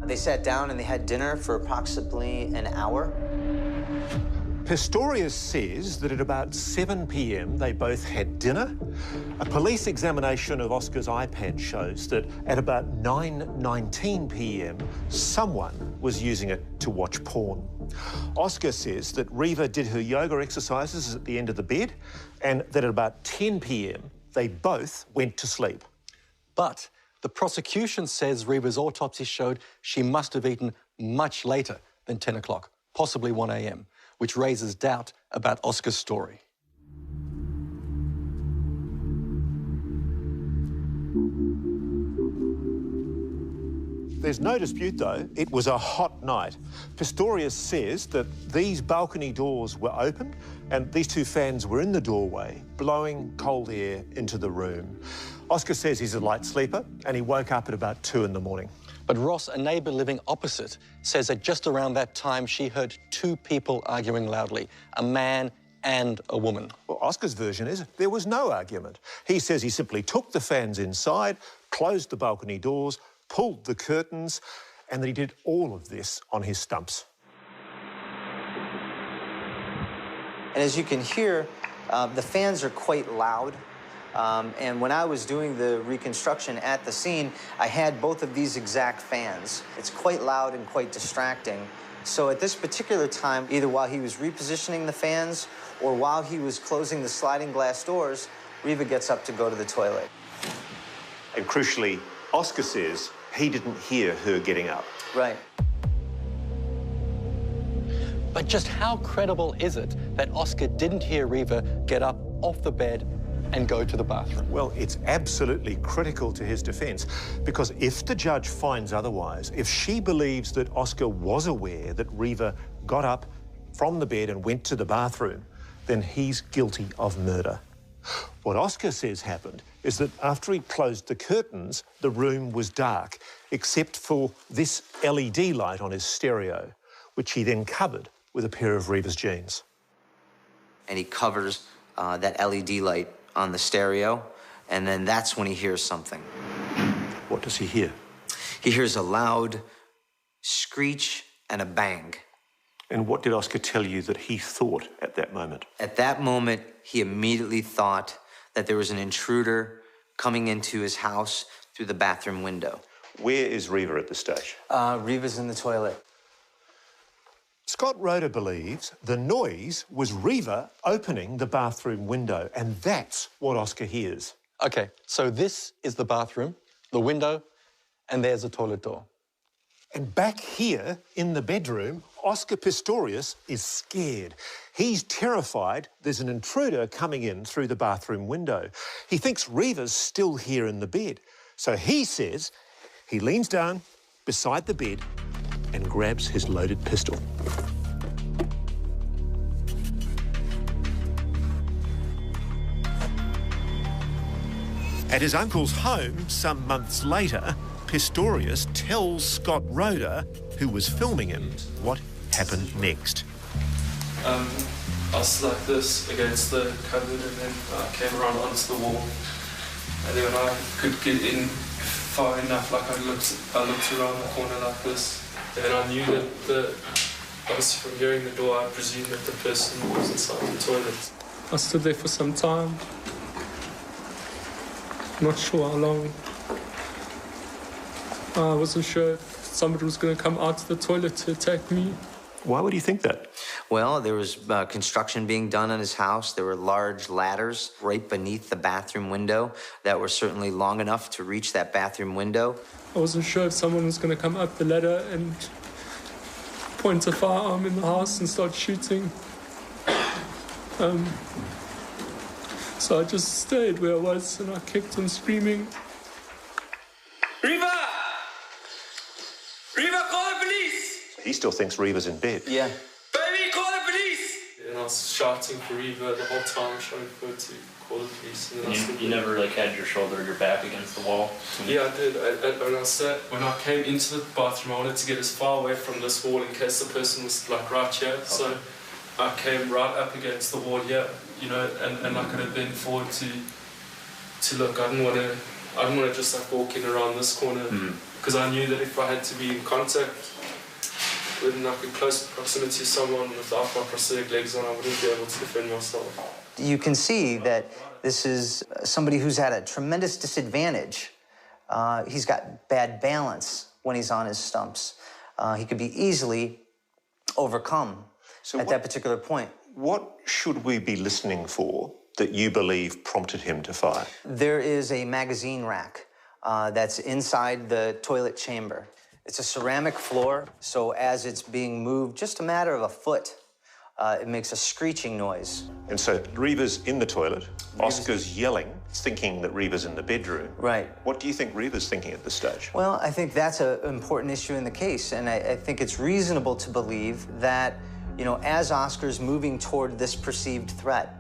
They sat down and they had dinner for approximately an hour. Pistorius says that at about 7 p.m. they both had dinner. A police examination of Oscar's iPad shows that at about 9:19 p.m. someone was using it to watch porn. Oscar says that Reva did her yoga exercises at the end of the bed and that at about 10 p.m. they both went to sleep. But the prosecution says Reva's autopsy showed she must have eaten much later than 10 o'clock, possibly 1 a.m., which raises doubt about Oscar's story. There's no dispute, though, it was a hot night. Pistorius says that these balcony doors were open and these two fans were in the doorway, blowing cold air into the room. Oscar says he's a light sleeper and he woke up at about 2 in the morning. But Ross, a neighbour living opposite, says that just around that time she heard two people arguing loudly, a man and a woman. Well, Oscar's version is there was no argument. He says he simply took the fans inside, closed the balcony doors, pulled the curtains, and that he did all of this on his stumps. And as you can hear, the fans are quite loud. And when I was doing the reconstruction at the scene, I had both of these exact fans. It's quite loud and quite distracting. So at this particular time, either while he was repositioning the fans or while he was closing the sliding glass doors, Reva gets up to go to the toilet. And crucially, Oscar says he didn't hear her getting up. Right. But just how credible is it that Oscar didn't hear Reva get up off the bed and go to the bathroom? Well, it's absolutely critical to his defence, because if the judge finds otherwise, if she believes that Oscar was aware that Reva got up from the bed and went to the bathroom, then he's guilty of murder. What Oscar says happened is that after he closed the curtains, the room was dark, except for this LED light on his stereo, which he then covered with a pair of Reva's jeans. And he covers that LED light on the stereo, and then that's when he hears something. What does he hear? He hears a loud screech and a bang. And what did Oscar tell you that he thought at that moment? At that moment, he immediately thought that there was an intruder coming into his house through the bathroom window. Where is Reva at this stage? Reva's in the toilet. Scott Roeder believes the noise was Reva opening the bathroom window, and that's what Oscar hears. OK, so this is the bathroom, the window, and there's the toilet door. And back here in the bedroom, Oscar Pistorius is scared. He's terrified there's an intruder coming in through the bathroom window. He thinks Reva's still here in the bed. So he says he leans down beside the bed and grabs his loaded pistol. At his uncle's home some months later, Pistorius tells Scott Roeder, who was filming him, what happened next. I was like this against the cupboard, and then I came around onto the wall. And then when I could get in far enough, like I looked around the corner like this, and I knew that obviously from hearing the door, I presumed that the person was inside the toilet. I stood there for some time, not sure how long. I wasn't sure if somebody was going to come out of the toilet to attack me. Why would you think that? Well, there was construction being done on his house. There were large ladders right beneath the bathroom window that were certainly long enough to reach that bathroom window. I wasn't sure if someone was going to come up the ladder and point a firearm in the house and start shooting. So I just stayed where I was and I kept on screaming. Reva! Reva, call the police! He still thinks Reva's in bed. Yeah. Baby, call the police! And I was shouting for Reva the whole time, trying for her to call the police. And you never like had your shoulder or your back against the wall? Yeah, I did. When I came into the bathroom, I wanted to get as far away from this wall in case the person was like right here. Okay. So I came right up against the wall here, you know, and I could have been forward to look. I didn't want to I didn't want to just like walk in around this corner because I knew that if I had to be in contact with like a close proximity to someone without my prosthetic legs on, I wouldn't be able to defend myself. You can see that this is somebody who's at a tremendous disadvantage. He's got bad balance when he's on his stumps. He could be easily overcome at that particular point. What should we be listening for that you believe prompted him to fire? There is a magazine rack that's inside the toilet chamber. It's a ceramic floor, so as it's being moved just a matter of a foot, it makes a screeching noise. And so Reva's in the toilet, Oscar's yelling, thinking that Reva's in the bedroom. Right. What do you think Reva's thinking at this stage? Well, I think that's an important issue in the case, and I think it's reasonable to believe that, you know, as Oscar's moving toward this perceived threat,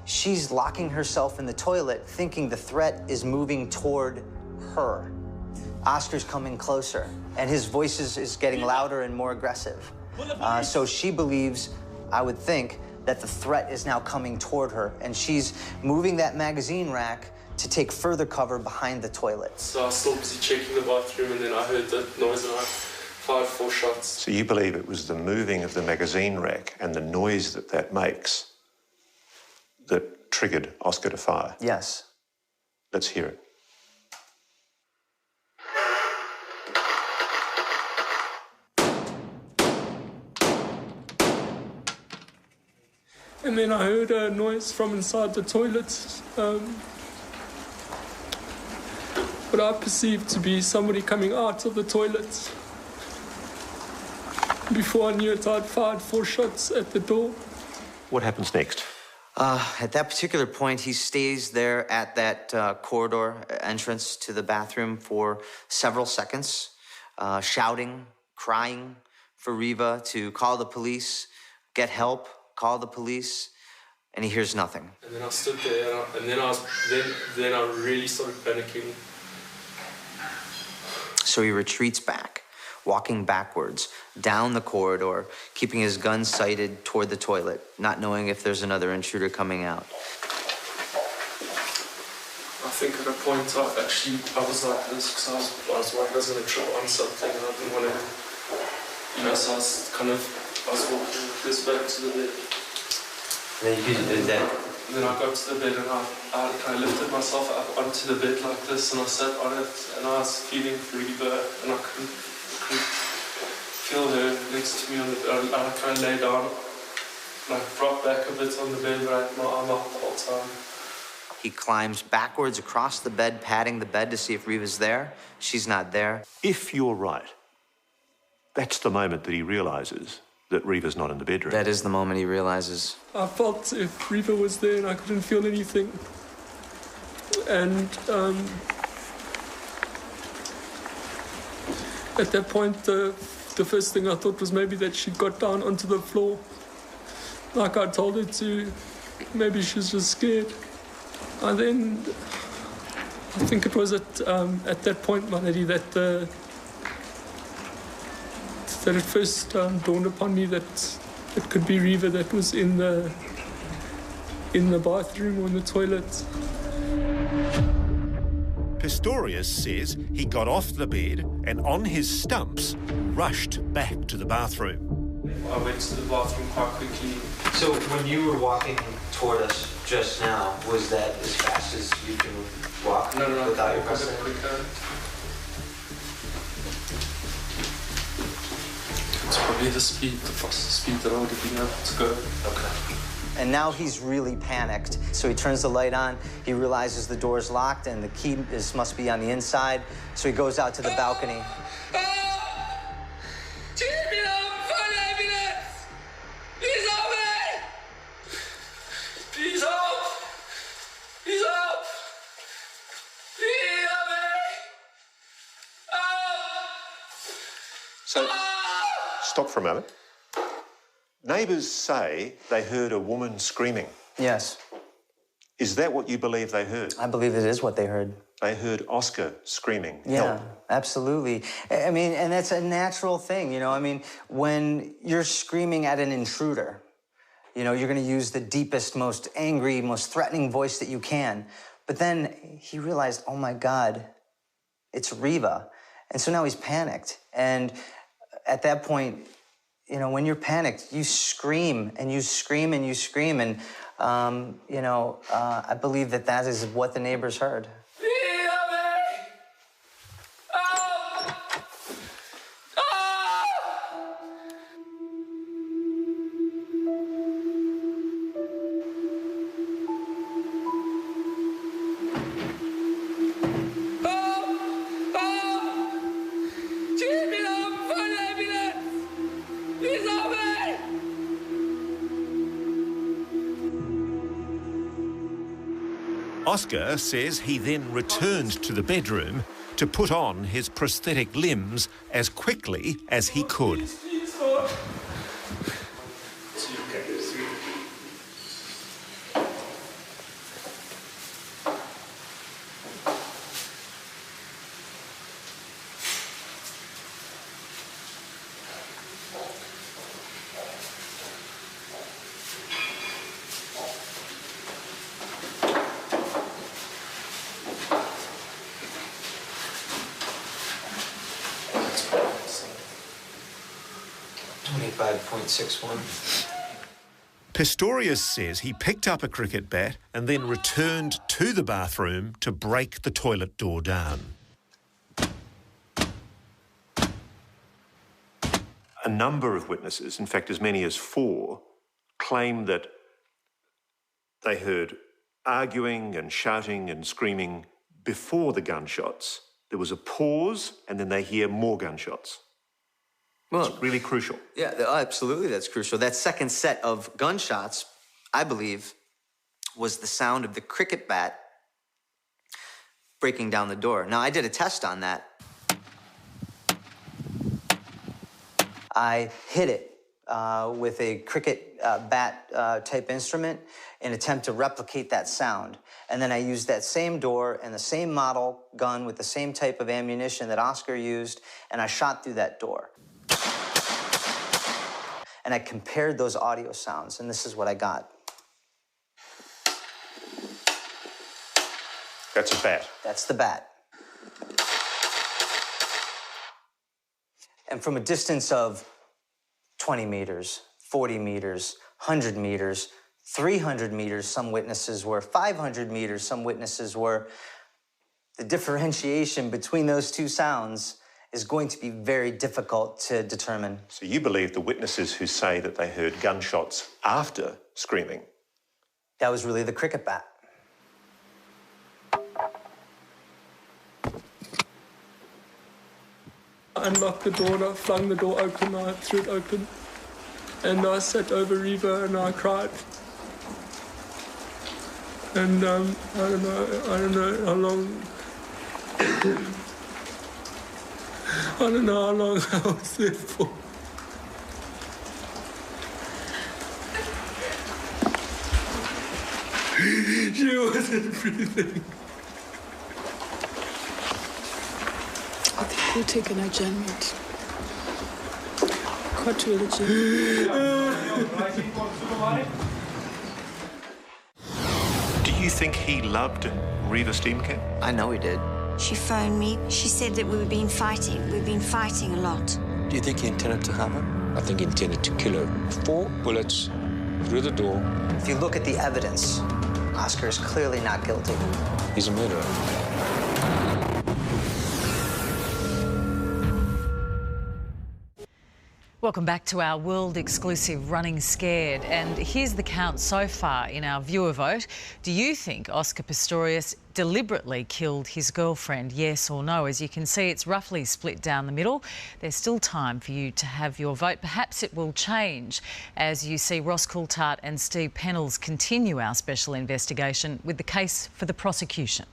she's locking herself in the toilet, thinking the threat is moving toward her. Oscar's coming closer, and his voice is getting louder and more aggressive. So she believes, I would think, that the threat is now coming toward her, and she's moving that magazine rack to take further cover behind the toilet. So I was still busy checking the bathroom, and then I heard the noise, and I fired 4 shots. So you believe it was the moving of the magazine rack and the noise that that makes that triggered Oscar to fire? Yes. Let's hear it. And then I heard a noise from inside the toilet, what I perceived to be somebody coming out of the toilet. Before I knew it, I'd fired 4 shots at the door. What happens next? At that particular point, he stays there at that corridor entrance to the bathroom for several seconds, shouting, crying for Reva to call the police, get help, call the police, and he hears nothing. And then I stood there, and then I really started panicking. So he retreats back, walking backwards down the corridor, keeping his gun sighted toward the toilet, not knowing if there's another intruder coming out. I think at a point I was like this because I was worried I was going to trip on something, and I didn't want to, you know, so I was walking this back to the bed. And then you did that. And then I got to the bed, and I kind of lifted myself up onto the bed like this, and I sat on it, and I was feeling for Reva, and I couldn't feel her next to me on the bed. I kind of lay down, like dropped back a bit on the bed, but I had my arm out the whole time. He climbs backwards across the bed, patting the bed to see if Reva's there. She's not there. If you're right, that's the moment that he realises that Reva's not in the bedroom. That is the moment he realizes. I felt if Reva was there and I couldn't feel anything. And at that point, the first thing I thought was maybe that she got down onto the floor. Like I told her to, maybe she was just scared. And then, I think it was at that point, my lady, that it first dawned upon me that it could be Reva that was in the bathroom or in the toilet. Pistorius says he got off the bed and on his stumps rushed back to the bathroom. I went to the bathroom quite quickly. So when you were walking toward us just now, was that as fast as you can walk? No, without I your got it prosthetic? quicker. It's probably the fastest speed that I would have been able to go. Okay. And now he's really panicked. So he turns the light on. He realizes the door's locked and the key must be on the inside. So he goes out to the balcony. So, stop for a moment. Neighbours say they heard a woman screaming. Yes. Is that what you believe they heard? I believe it is what they heard. They heard Oscar screaming, Yeah, help. absolutely. I mean, and that's a natural thing, you know? I mean, when you're screaming at an intruder, you know, you're going to use the deepest, most angry, most threatening voice that you can. But then he realized, oh my God, it's Reva. And so now he's panicked. And at that point, you know, when you're panicked, you scream and you scream and you scream. And, you know, I believe that that is what the neighbors heard. Oscar says he then returned to the bedroom to put on his prosthetic limbs as quickly as he could. Pistorius says he picked up a cricket bat and then returned to the bathroom to break the toilet door down. A number of witnesses, in fact as many as 4, claim that they heard arguing and shouting and screaming before the gunshots. There was a pause and then they hear more gunshots. Well, it's really crucial. Yeah, absolutely, that's crucial. That second set of gunshots, I believe, was the sound of the cricket bat breaking down the door. Now, I did a test on that. I hit it with a cricket bat type instrument in an attempt to replicate that sound. And then I used that same door and the same model gun with the same type of ammunition that Oscar used, and I shot through that door. And I compared those audio sounds, and this is what I got. That's a bat. That's the bat. And from a distance of 20 meters, 40 meters, 100 meters, 300 meters, some witnesses were, 500 meters, some witnesses were, the differentiation between those two sounds is going to be very difficult to determine. So you believe the witnesses who say that they heard gunshots after screaming? That was really the cricket bat. I unlocked the door, and I flung the door open, I threw it open, and I sat over Reva and I cried. And I don't know how long. I don't know how long I was there for. She wasn't breathing. I think we'll take an adjournment. Court will adjourn. Do you think he loved Reva Steenkamp? I know he did. She phoned me. She said that we've been fighting. We've been fighting a lot. Do you think he intended to harm her? I think he intended to kill her. 4 bullets through the door. If you look at the evidence, Oscar is clearly not guilty. He's a murderer. Welcome back to our world-exclusive Running Scared. And here's the count so far in our viewer vote. Do you think Oscar Pistorius deliberately killed his girlfriend, yes or no? As you can see, it's roughly split down the middle. There's still time for you to have your vote. Perhaps it will change as you see Ross Coulthart and Steve Pennells continue our special investigation with the case for the prosecution.